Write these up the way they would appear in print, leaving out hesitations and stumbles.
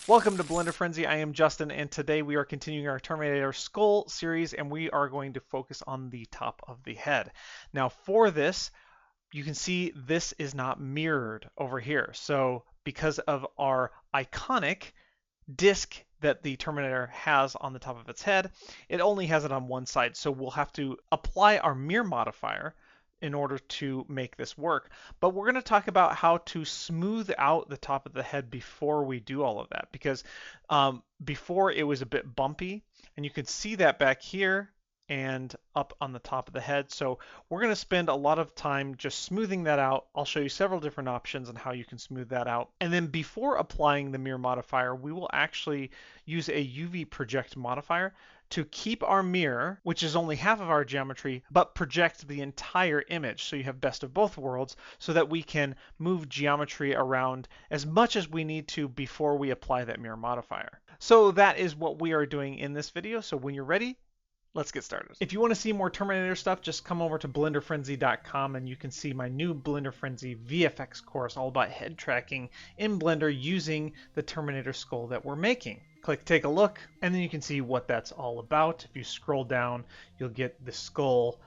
Welcome to Blender Frenzy. I am Justin, and today we are continuing our Terminator Skull series, and we are going to focus on the top of the head. Now, for this, you can see this is not mirrored over here. So, because of our iconic disc that the Terminator has on the top of its head, it only has it on one side. So, we'll have to apply our mirror modifier in order to make this work. But we're going to talk about how to smooth out the top of the head before we do all of that, because before it was a bit bumpy, and you can see that back here and up on the top of the head. So we're going to spend a lot of time just smoothing that out. I'll show you several different options on how you can smooth that out. And then before applying the mirror modifier, we will actually use a UV project modifier to keep our mirror, which is only half of our geometry, but project the entire image. So you have best of both worlds so that we can move geometry around as much as we need to before we apply that mirror modifier. So that is what we are doing in this video. So when you're ready, let's get started. If you want to see more Terminator stuff, just come over to blenderfrenzy.com and you can see my new Blender Frenzy VFX course all about head tracking in Blender using the Terminator skull that we're making. Click take a look, and then you can see what that's all about. If you scroll down, you'll get the skull.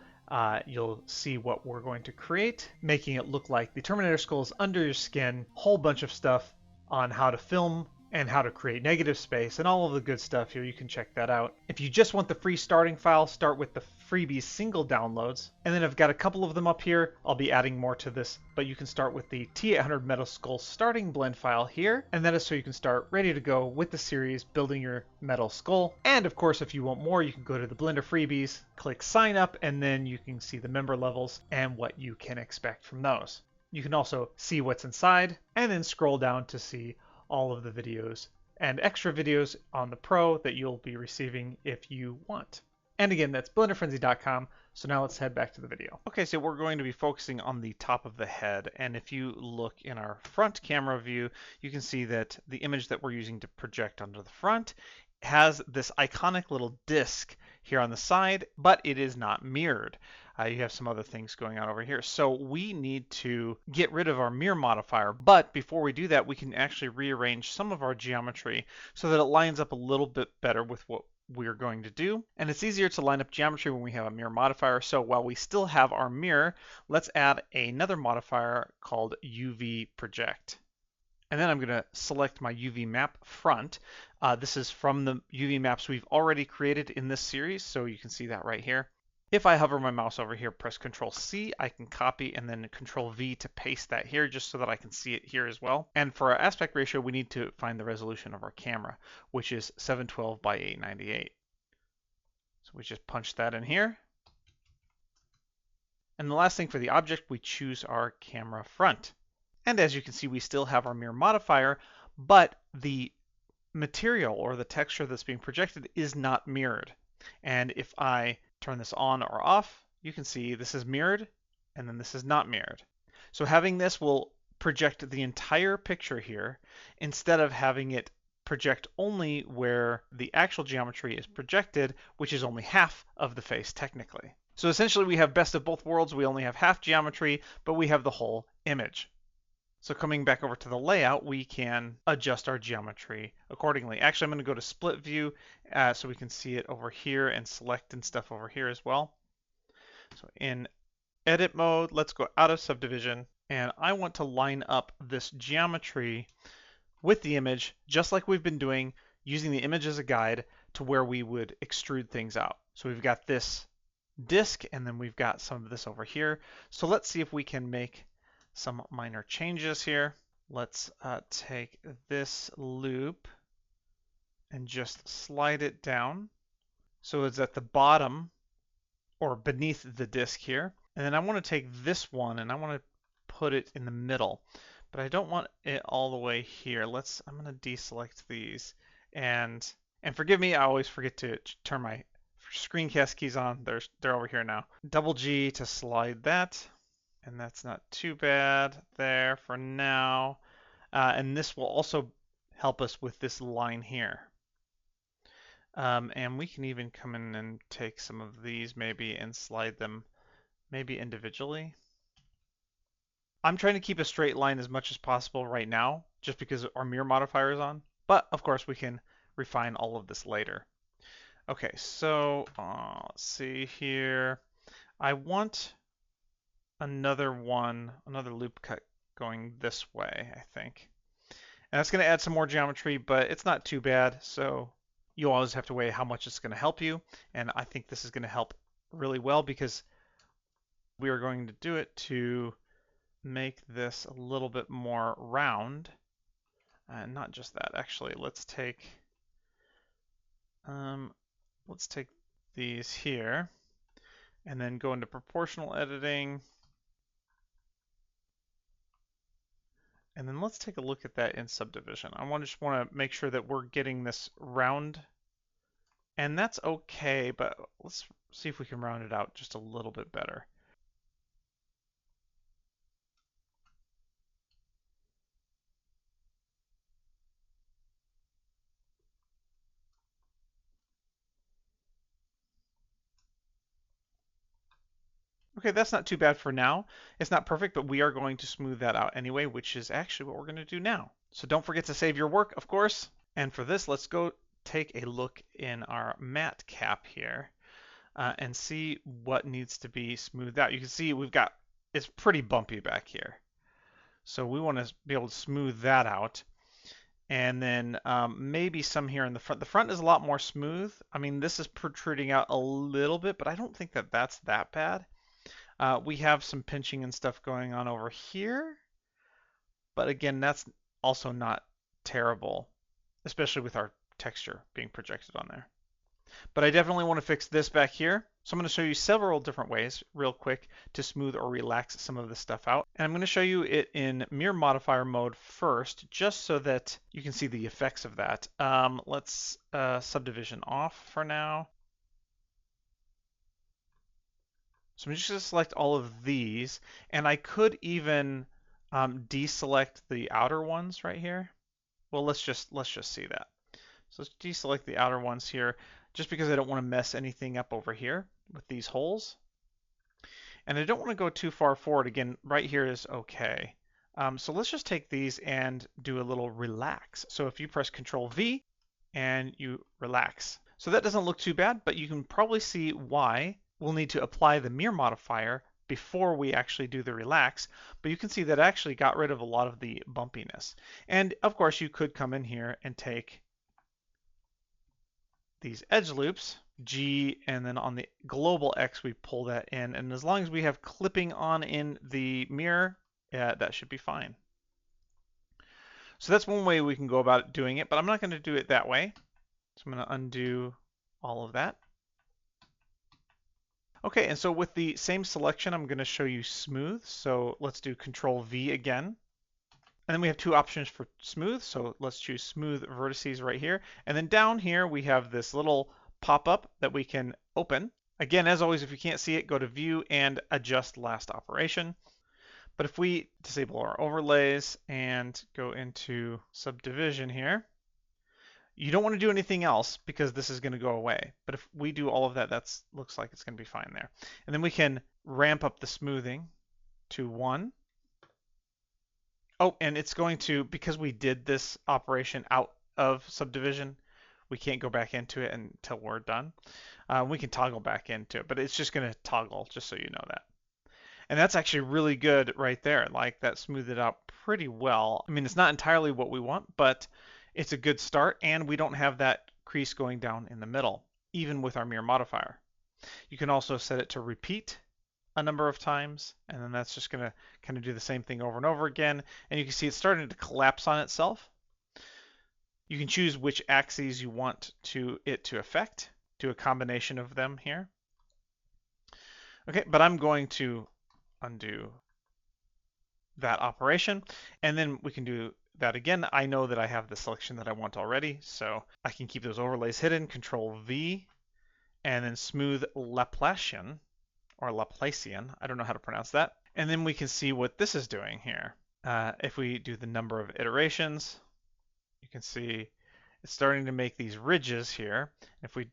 You'll see what we're going to create, making it look like the Terminator skull is under your skin. Whole bunch of stuff on how to film and how to create negative space and all of the good stuff here. You can check that out. If you just want the free starting file, start with the freebie single downloads. And then I've got a couple of them up here. I'll be adding more to this, but you can start with the T800 Metal Skull starting blend file here. And that is so you can start ready to go with the series, building your metal skull. And of course, if you want more, you can go to the Blender freebies, click sign up, and then you can see the member levels and what you can expect from those. You can also see what's inside and then scroll down to see all of the videos and extra videos on the Pro that you'll be receiving if you want. And again, that's blenderfrenzy.com. So now let's head back to the video. Okay, so we're going to be focusing on the top of the head. And if you look in our front camera view, you can see that the image that we're using to project onto the front has this iconic little disc here on the side, but it is not mirrored. You have some other things going on over here. So we need to get rid of our mirror modifier. But before we do that, we can actually rearrange some of our geometry so that it lines up a little bit better with what we're going to do. And it's easier to line up geometry when we have a mirror modifier. So while we still have our mirror, let's add another modifier called UV project. And then I'm going to select my UV map front. This is from the UV maps we've already created in this series, so you can see that right here. If I hover my mouse over here, press Control C, I can copy and then Control V to paste that here just so that I can see it here as well. And for our aspect ratio, we need to find the resolution of our camera, which is 712 by 898. So we just punch that in here. And the last thing for the object, we choose our camera front. And as you can see, we still have our mirror modifier, but the material or the texture that's being projected is not mirrored. And if I turn this on or off, you can see this is mirrored and then this is not mirrored. So having this will project the entire picture here instead of having it project only where the actual geometry is projected, which is only half of the face technically. So essentially we have best of both worlds. We only have half geometry, but we have the whole image. So coming back over to the layout, we can adjust our geometry accordingly. Actually, I'm going to go to split view so we can see it over here and select and stuff over here as well. So in edit mode, let's go out of subdivision. And I want to line up this geometry with the image, just like we've been doing, using the image as a guide to where we would extrude things out. So we've got this disc, and then we've got some of this over here. So let's see if we can make some minor changes here. Let's take this loop and just slide it down so it's at the bottom or beneath the disc here. And then I want to take this one and I want to put it in the middle, but I don't want it all the way here. I'm going to deselect these and forgive me, I always forget to turn my screencast keys on. They're over here now. Double G to slide that. And that's not too bad there for now. And this will also help us with this line here. And we can even come in and take some of these maybe and slide them maybe individually. I'm trying to keep a straight line as much as possible right now, just because our mirror modifier is on. But of course, we can refine all of this later. Okay, so let's see here. I want another loop cut going this way, I think. And that's going to add some more geometry, but it's not too bad. So you always have to weigh how much it's going to help you. And I think this is going to help really well because we are going to do it to make this a little bit more round. And not just that, actually. Let's take these here and then go into proportional editing. And then let's take a look at that in subdivision. Just want to make sure that we're getting this round. And that's okay, but let's see if we can round it out just a little bit better. Okay, that's not too bad for now. It's not perfect, but we are going to smooth that out anyway, which is actually what we're going to do now. So don't forget to save your work, of course. And for this, let's go take a look in our matte cap here and see what needs to be smoothed out. You can see it's pretty bumpy back here. So we want to be able to smooth that out. And then maybe some here in the front. The front is a lot more smooth. I mean, this is protruding out a little bit, but I don't think that that's that bad. We have some pinching and stuff going on over here. But again, that's also not terrible, especially with our texture being projected on there. But I definitely want to fix this back here. So I'm going to show you several different ways real quick to smooth or relax some of this stuff out. And I'm going to show you it in mirror modifier mode first, just so that you can see the effects of that. Let's subdivision off for now. So I'm just going to select all of these, and I could even deselect the outer ones right here. Well, let's just see that. So let's deselect the outer ones here, just because I don't want to mess anything up over here with these holes. And I don't want to go too far forward. Again, right here is okay. So let's just take these and do a little relax. So if you press Control V and you relax. So that doesn't look too bad, but you can probably see why we'll need to apply the mirror modifier before we actually do the relax. But you can see that actually got rid of a lot of the bumpiness. And of course, you could come in here and take these edge loops, G, and then on the global X, we pull that in. And as long as we have clipping on in the mirror, that should be fine. So that's one way we can go about doing it, but I'm not going to do it that way. So I'm going to undo all of that. Okay, and so with the same selection, I'm going to show you smooth. So let's do Control V again. And then we have two options for smooth. So let's choose smooth vertices right here. And then down here, we have this little pop-up that we can open. Again, as always, if you can't see it, go to View and Adjust Last Operation. But if we disable our overlays and go into subdivision here, you don't want to do anything else because this is going to go away. But if we do all of that, that looks like it's going to be fine there. And then we can ramp up the smoothing to 1. Oh, and it's going to, because we did this operation out of subdivision, we can't go back into it until we're done. We can toggle back into it, but it's just going to toggle, just so you know that. And that's actually really good right there. Like, that smoothed it out pretty well. I mean, it's not entirely what we want, but it's a good start, and we don't have that crease going down in the middle, even with our mirror modifier. You can also set it to repeat a number of times, and then that's just going to kind of do the same thing over and over again. And you can see it's starting to collapse on itself. You can choose which axes you want it to affect, do a combination of them here. Okay, but I'm going to undo that operation, and then we can do that again. I know that I have the selection that I want already, so I can keep those overlays hidden, Control V, and then smooth Laplacian, or Laplacian, I don't know how to pronounce that. And then we can see what this is doing here. If we do the number of iterations, you can see it's starting to make these ridges here. If we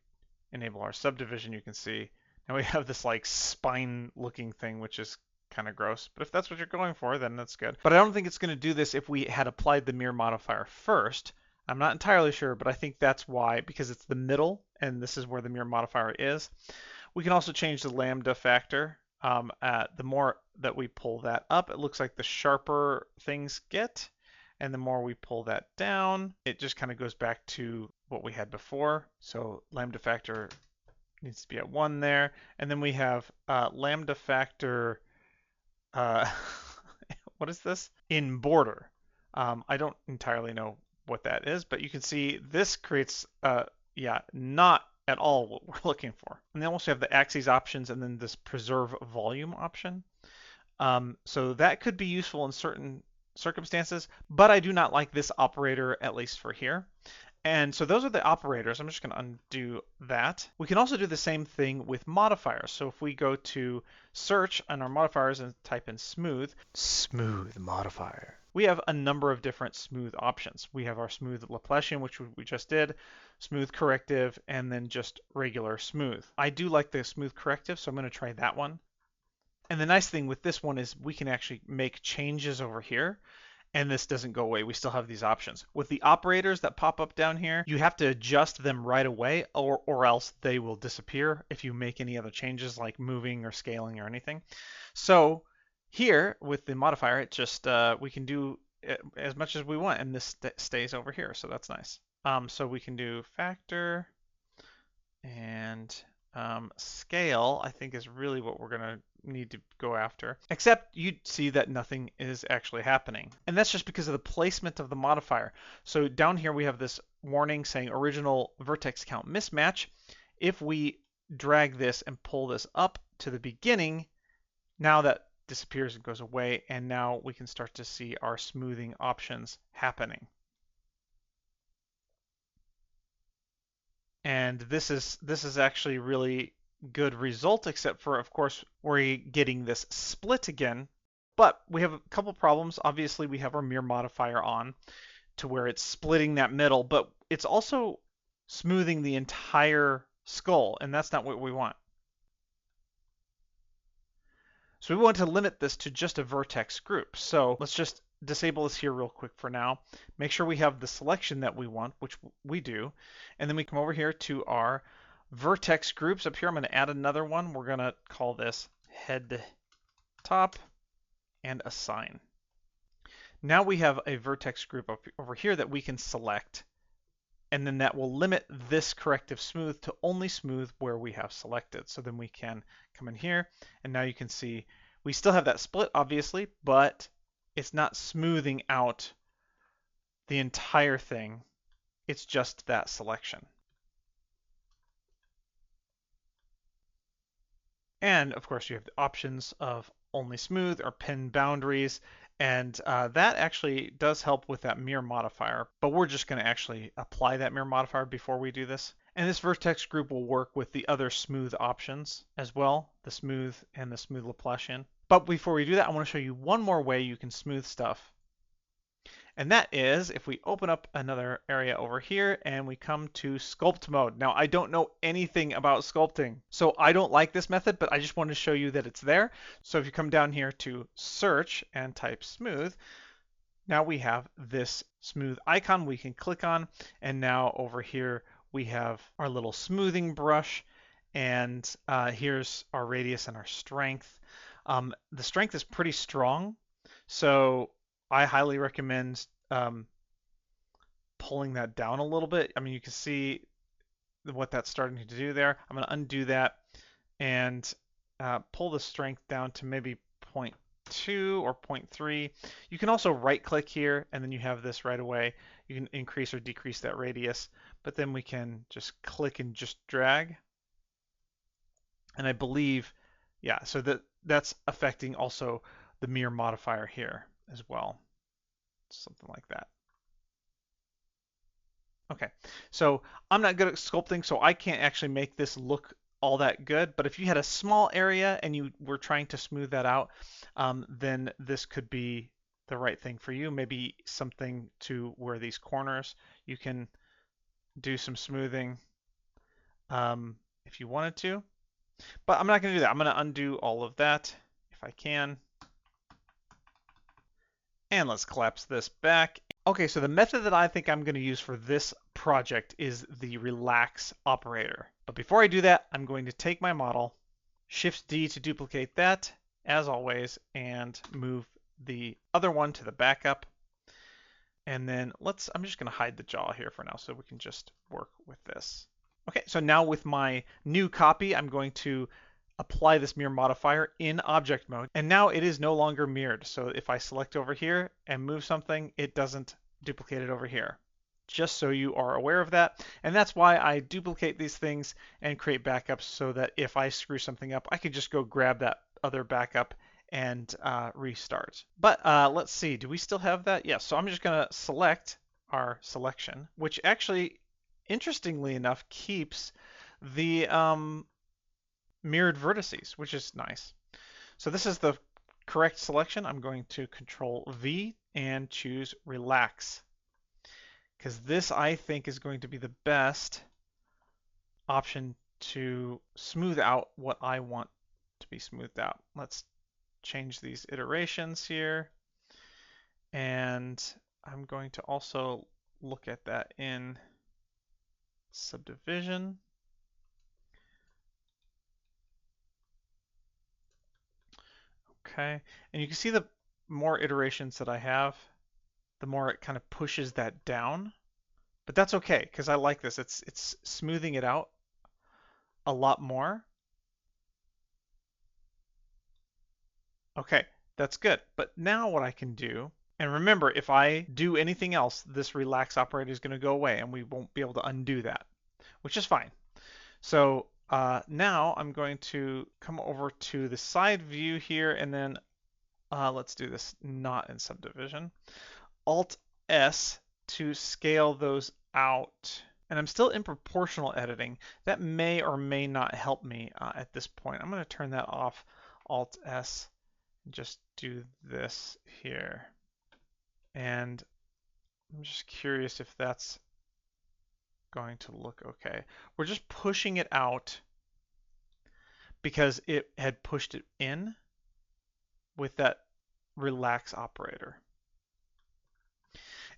enable our subdivision, you can see now we have this like spine looking thing, which is kind of gross. But if that's what you're going for, then that's good. But I don't think it's going to do this if we had applied the mirror modifier first. I'm not entirely sure, but I think that's why, because it's the middle, and this is where the mirror modifier is. We can also change the lambda factor. The more that we pull that up, it looks like the sharper things get. And the more we pull that down, it just kind of goes back to what we had before. So lambda factor needs to be at 1 there. And then we have lambda factor, uh, what is this? In border. I don't entirely know what that is, but you can see this creates, yeah, not at all what we're looking for. And then also have the axes options and then this preserve volume option. So that could be useful in certain circumstances, but I do not like this operator, at least for here. And so those are the operators. I'm just going to undo that. We can also do the same thing with modifiers. So if we go to search on our modifiers and type in smooth modifier, we have a number of different smooth options. We have our smooth Laplacian, which we just did, smooth corrective, and then just regular smooth. I do like the smooth corrective, so I'm going to try that one. And the nice thing with this one is we can actually make changes over here, and this doesn't go away. We still have these options. With the operators that pop up down here, you have to adjust them right away, or else they will disappear if you make any other changes like moving or scaling or anything. So here with the modifier, it just we can do as much as we want, and this stays over here, so that's nice. So we can do factor and scale, I think, is really what we're going to need to go after. Except you see that nothing is actually happening. And that's just because of the placement of the modifier. So down here we have this warning saying original vertex count mismatch. If we drag this and pull this up to the beginning, now that disappears and goes away, and now we can start to see our smoothing options happening. And this is actually really good result, except for, of course, we're getting this split again. But we have a couple problems. Obviously, we have our mirror modifier on to where it's splitting that middle, but it's also smoothing the entire skull, and that's not what we want. So we want to limit this to just a vertex group. So let's just disable this here real quick for now. Make sure we have the selection that we want, which we do. And then we come over here to our vertex groups. Up here, I'm going to add another one. We're going to call this head top and assign. Now we have a vertex group up over here that we can select. And then that will limit this corrective smooth to only smooth where we have selected. So then we can come in here, and now you can see we still have that split, obviously, but it's not smoothing out the entire thing. It's just that selection. And of course, you have the options of only smooth or pin boundaries. And that actually does help with that mirror modifier, but we're just going to actually apply that mirror modifier before we do this. And this vertex group will work with the other smooth options as well, the smooth and the smooth Laplacian. But before we do that, I want to show you one more way you can smooth stuff. And that is if we open up another area over here and we come to sculpt mode. Now, I don't know anything about sculpting, so I don't like this method, but I just wanted to show you that it's there. So if you come down here to search and type smooth, now we have this smooth icon we can click on. And now over here, we have our little smoothing brush. And here's our radius and our strength. The strength is pretty strong, so I highly recommend pulling that down a little bit. I mean, you can see what that's starting to do there. I'm going to undo that and pull the strength down to maybe 0.2 or 0.3. You can also right click here and then you have this right away. You can increase or decrease that radius, but then we can just click and just drag. And I believe, yeah, so that's affecting also the mirror modifier here as well. Something like that. Okay, so I'm not good at sculpting, so I can't actually make this look all that good. But if you had a small area and you were trying to smooth that out, then this could be the right thing for you. Maybe something to where these corners, you can do some smoothing if you wanted to. But I'm not going to do that. I'm going to undo all of that if I can. And let's collapse this back. Okay, so the method that I think I'm going to use for this project is the relax operator. But before I do that, I'm going to take my model, Shift D to duplicate that, as always, and move the other one to the backup. And then I'm just going to hide the jaw here for now so we can just work with this. Okay, so now with my new copy, I'm going to apply this mirror modifier in object mode. And now it is no longer mirrored. So if I select over here and move something, it doesn't duplicate it over here. Just so you are aware of that. And that's why I duplicate these things and create backups so that if I screw something up, I can just go grab that other backup and restart. But let's see, do we still have that? Yes, so I'm just gonna select our selection, which actually, interestingly enough, keeps the mirrored vertices, which is nice. So this is the correct selection. I'm going to Control V and choose Relax, because this I think is going to be the best option to smooth out what I want to be smoothed out. Let's change these iterations here, and I'm going to also look at that in subdivision. Okay, and you can see the more iterations that I have, the more it kind of pushes that down. But that's okay, because I like this. It's smoothing it out a lot more. Okay, that's good. But now what I can do, and remember, if I do anything else, this relax operator is going to go away, and we won't be able to undo that, which is fine. So now I'm going to come over to the side view here, and then let's do this not in subdivision. Alt S to scale those out. And I'm still in proportional editing. That may or may not help me at this point. I'm going to turn that off. Alt S, and just do this here. And I'm just curious if that's going to look okay. We're just pushing it out because it had pushed it in with that relax operator.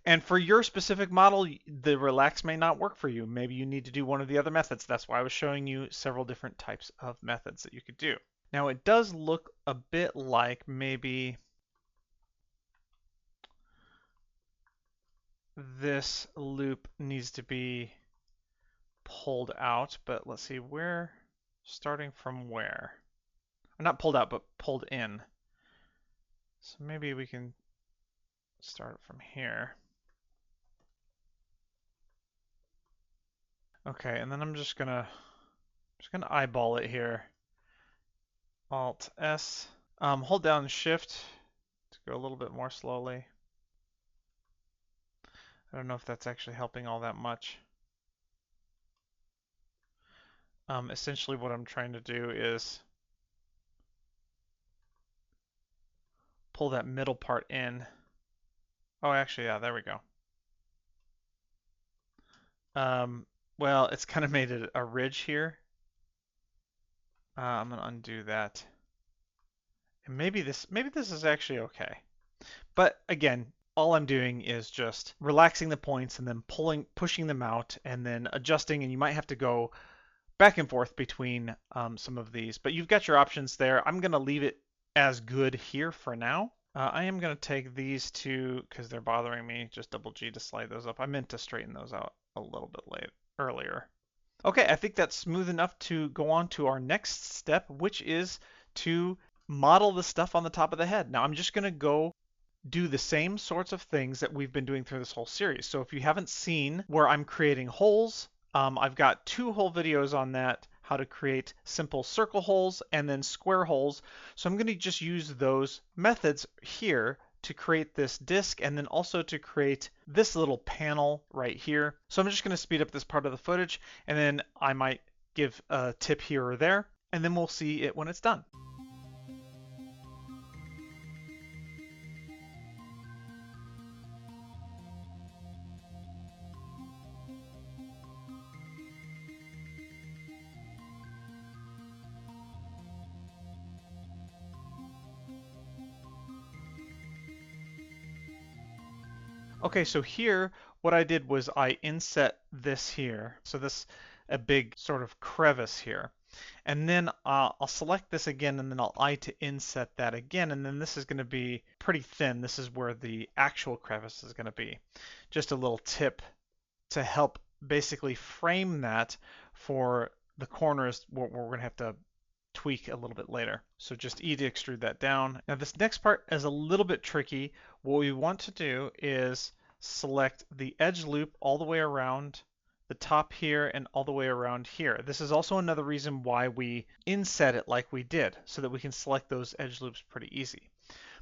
And for your specific model, the relax may not work for you. Maybe you need to do one of the other methods. That's why I was showing you several different types of methods that you could do. Now it does look a bit like maybe this loop needs to be pulled out, but let's see, where, starting from where? Not pulled out, but pulled in. So maybe we can start from here. Okay, and then I'm just gonna eyeball it here. Alt S. Hold down Shift to go a little bit more slowly. I don't know if that's actually helping all that much. Essentially what I'm trying to do is pull that middle part in. Oh, actually, yeah, there we go. Well, it's kind of made it a ridge here. I'm gonna undo that. And maybe this is actually okay. But again, all I'm doing is just relaxing the points and then pushing them out and then adjusting, and you might have to go back and forth between some of these, but you've got your options there. I'm gonna leave it as good here for now. I am gonna take these two, because they're bothering me, just double G to slide those up. I meant to straighten those out a little bit earlier. Okay, I think that's smooth enough to go on to our next step, which is to model the stuff on the top of the head. Now I'm just gonna go do the same sorts of things that we've been doing through this whole series. So if you haven't seen where I'm creating holes, I've got 2 whole videos on that, how to create simple circle holes and then square holes. So I'm going to just use those methods here to create this disc and then also to create this little panel right here. So I'm just going to speed up this part of the footage, and then I might give a tip here or there, and then we'll see it when it's done. Okay, so here, what I did was I inset this here. So this, a big sort of crevice here. And then I'll select this again, and then I'll I to inset that again, and then this is going to be pretty thin. This is where the actual crevice is going to be. Just a little tip to help basically frame that for the corners where we're going to have to tweak a little bit later. So just E to extrude that down. Now this next part is a little bit tricky. What we want to do is select the edge loop all the way around the top here and all the way around here. This is also another reason why we inset it like we did, so that we can select those edge loops pretty easy.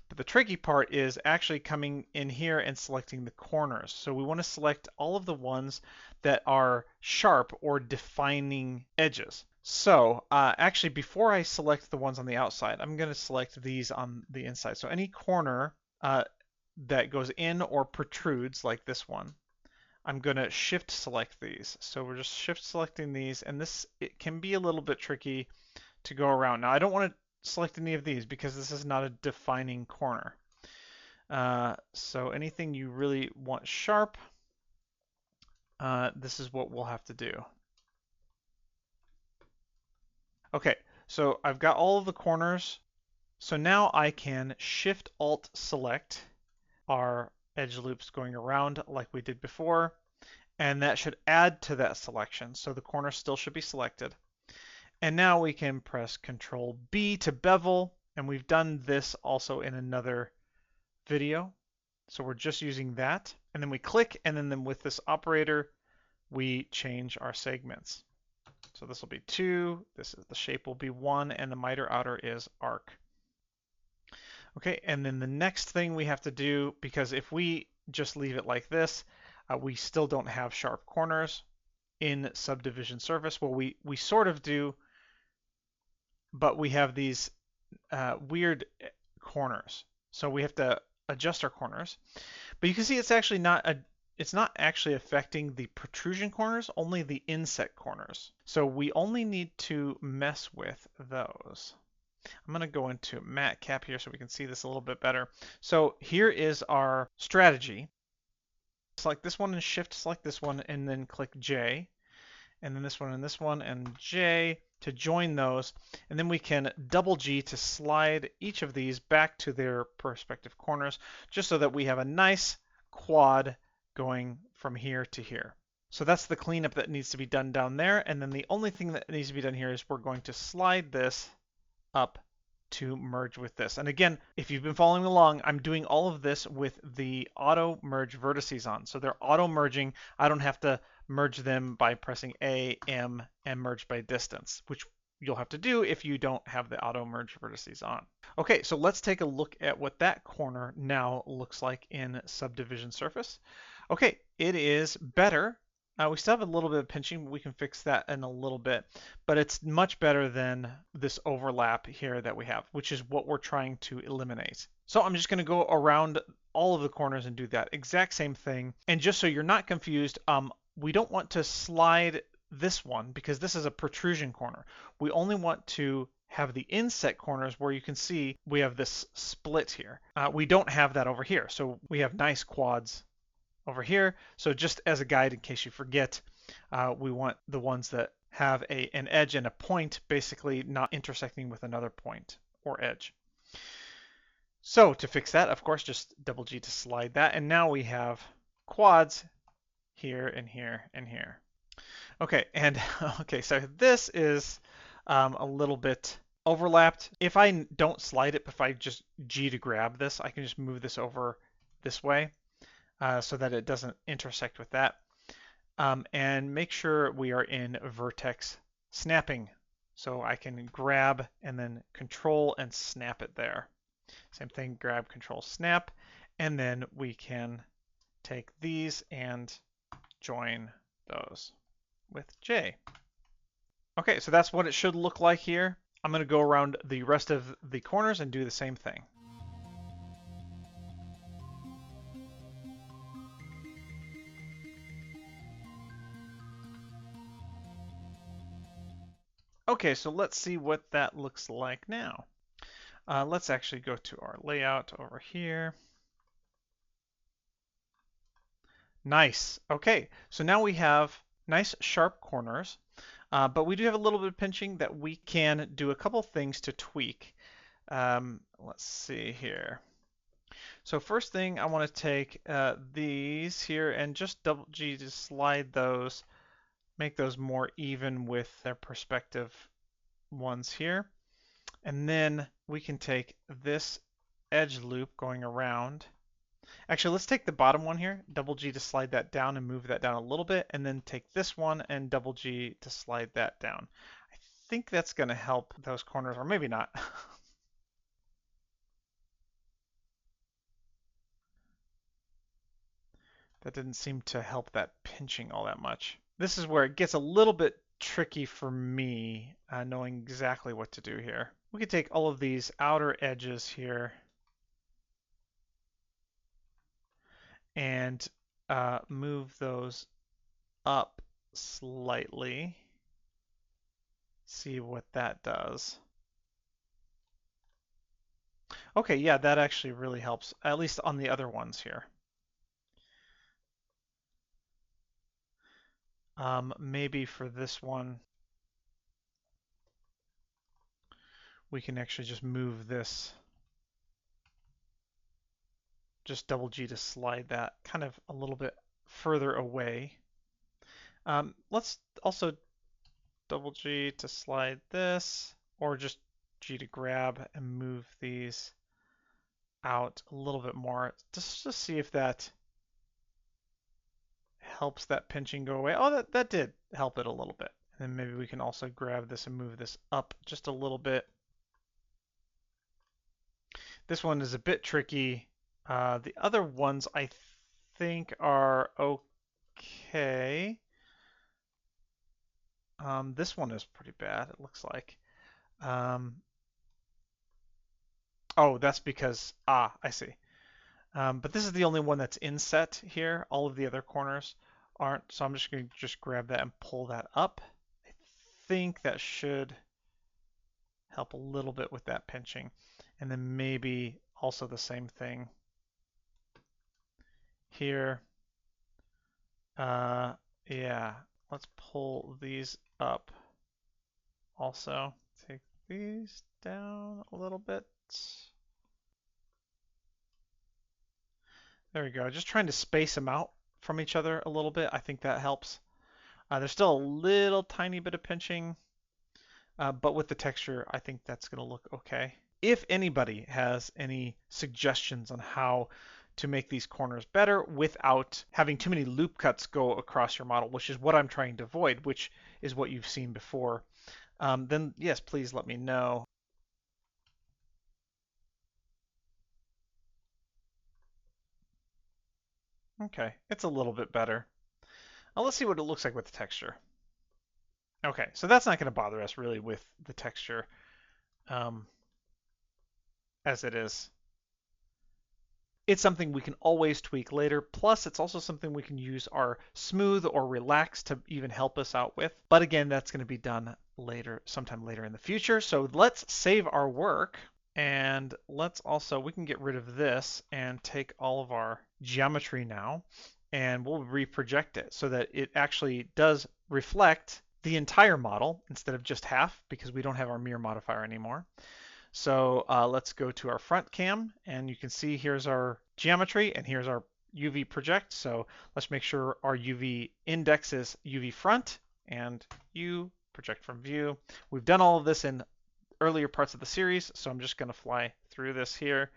But the tricky part is actually coming in here and selecting the corners. So we want to select all of the ones that are sharp or defining edges. So actually, before I select the ones on the outside, I'm going to select these on the inside. So any corner that goes in or protrudes, like this one, I'm going to shift select these. So we're just shift selecting these, and this, it can be a little bit tricky to go around. Now I don't want to select any of these because this is not a defining corner. So anything you really want sharp, this is what we'll have to do. Okay, so I've got all of the corners. So now I can Shift Alt select our edge loops going around like we did before, and that should add to that selection. So the corner still should be selected. And now we can press Control B to bevel, and we've done this also in another video. So we're just using that, and then we click, and then with this operator, we change our segments. So this will be 2, the shape will be 1, and the miter outer is arc. Okay, and then the next thing we have to do, because if we just leave it like this, we still don't have sharp corners in subdivision surface. Well, we sort of do, but we have these weird corners. So we have to adjust our corners. But you can see it's actually it's not actually affecting the protrusion corners, only the inset corners. So we only need to mess with those. I'm going to go into matte cap here so we can see this a little bit better. So here is our strategy. Select this one and shift select this one, and then click J, and then this one and this one and J to join those, and then we can double G to slide each of these back to their respective corners, just so that we have a nice quad going from here to here. So that's the cleanup that needs to be done down there, and then the only thing that needs to be done here is we're going to slide this up to merge with this. And again, if you've been following along, I'm doing all of this with the auto merge vertices on. So they're auto merging. I don't have to merge them by pressing A, M, and merge by distance, which you'll have to do if you don't have the auto merge vertices on. Okay, so let's take a look at what that corner now looks like in subdivision surface. Okay, it is better. We still have a little bit of pinching, but we can fix that in a little bit. But it's much better than this overlap here that we have, which is what we're trying to eliminate. So I'm just going to go around all of the corners and do that exact same thing. And just so you're not confused, we don't want to slide this one because this is a protrusion corner. We only want to have the inset corners where you can see we have this split here. We don't have that over here. So we have nice quads over here. So just as a guide, in case you forget, we want the ones that have an edge and a point basically not intersecting with another point or edge. So to fix that, of course, just double G to slide that. And now we have quads here and here and here. Okay, and okay, so this is a little bit overlapped. If I don't slide it, but if I just G to grab this, I can just move this over this way. So that it doesn't intersect with that. And make sure we are in vertex snapping. So I can grab and then control and snap it there. Same thing, grab, control, snap. And then we can take these and join those with J. Okay, so that's what it should look like here. I'm going to go around the rest of the corners and do the same thing. Okay, so let's see what that looks like now. Let's actually go to our layout over here. Nice. Okay, so now we have nice sharp corners, but we do have a little bit of pinching that we can do a couple things to tweak. Let's see here. So first thing, I want to take these here and just double G to slide those, make those more even with their perspective ones here. And then we can take this edge loop going around. Actually, let's take the bottom one here, double G to slide that down and move that down a little bit, and then take this one and double G to slide that down. I think that's going to help those corners, or maybe not. That didn't seem to help that pinching all that much. This is where it gets a little bit tricky for me, knowing exactly what to do here. We could take all of these outer edges here and move those up slightly. See what that does. Okay, yeah, that actually really helps, at least on the other ones here. Maybe for this one, we can actually just move this, just double G to slide that kind of a little bit further away. Let's also double G to slide this, or just G to grab and move these out a little bit more, just to see if that helps that pinching go away. Oh, that did help it a little bit. And then maybe we can also grab this and move this up just a little bit. This one is a bit tricky. The other ones I think are okay. This one is pretty bad, it looks like. Oh, that's because, I see. But this is the only one that's inset here. All of the other corners aren't. So I'm just going to just grab that and pull that up. I think that should help a little bit with that pinching. And then maybe also the same thing here. Yeah, let's pull these up. Also, take these down a little bit. There we go. Just trying to space them out from each other a little bit. I think that helps. There's still a little tiny bit of pinching, but with the texture, I think that's going to look okay. If anybody has any suggestions on how to make these corners better without having too many loop cuts go across your model, which is what I'm trying to avoid, which is what you've seen before, then yes, please let me know. Okay, it's a little bit better. Now let's see what it looks like with the texture. Okay, so that's not going to bother us really with the texture as it is. It's something we can always tweak later. Plus, it's also something we can use our smooth or relax to even help us out with. But again, that's going to be done later, sometime later in the future. So let's save our work. And let's also, we can get rid of this and take all of our geometry now, and we'll reproject it so that it actually does reflect the entire model instead of just half, because we don't have our mirror modifier anymore. So let's go to our front cam, and you can see here's our geometry and here's our UV project. So let's make sure our UV index is UV front and U project from view. We've done all of this in earlier parts of the series, so I'm just going to fly through this here.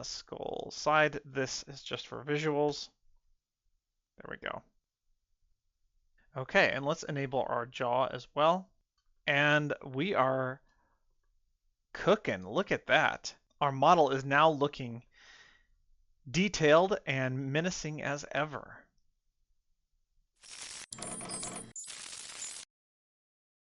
Skull side, this is just for visuals. There we go. Okay, and let's enable our jaw as well. And we are cooking. Look at that. Our model is now looking detailed and menacing as ever.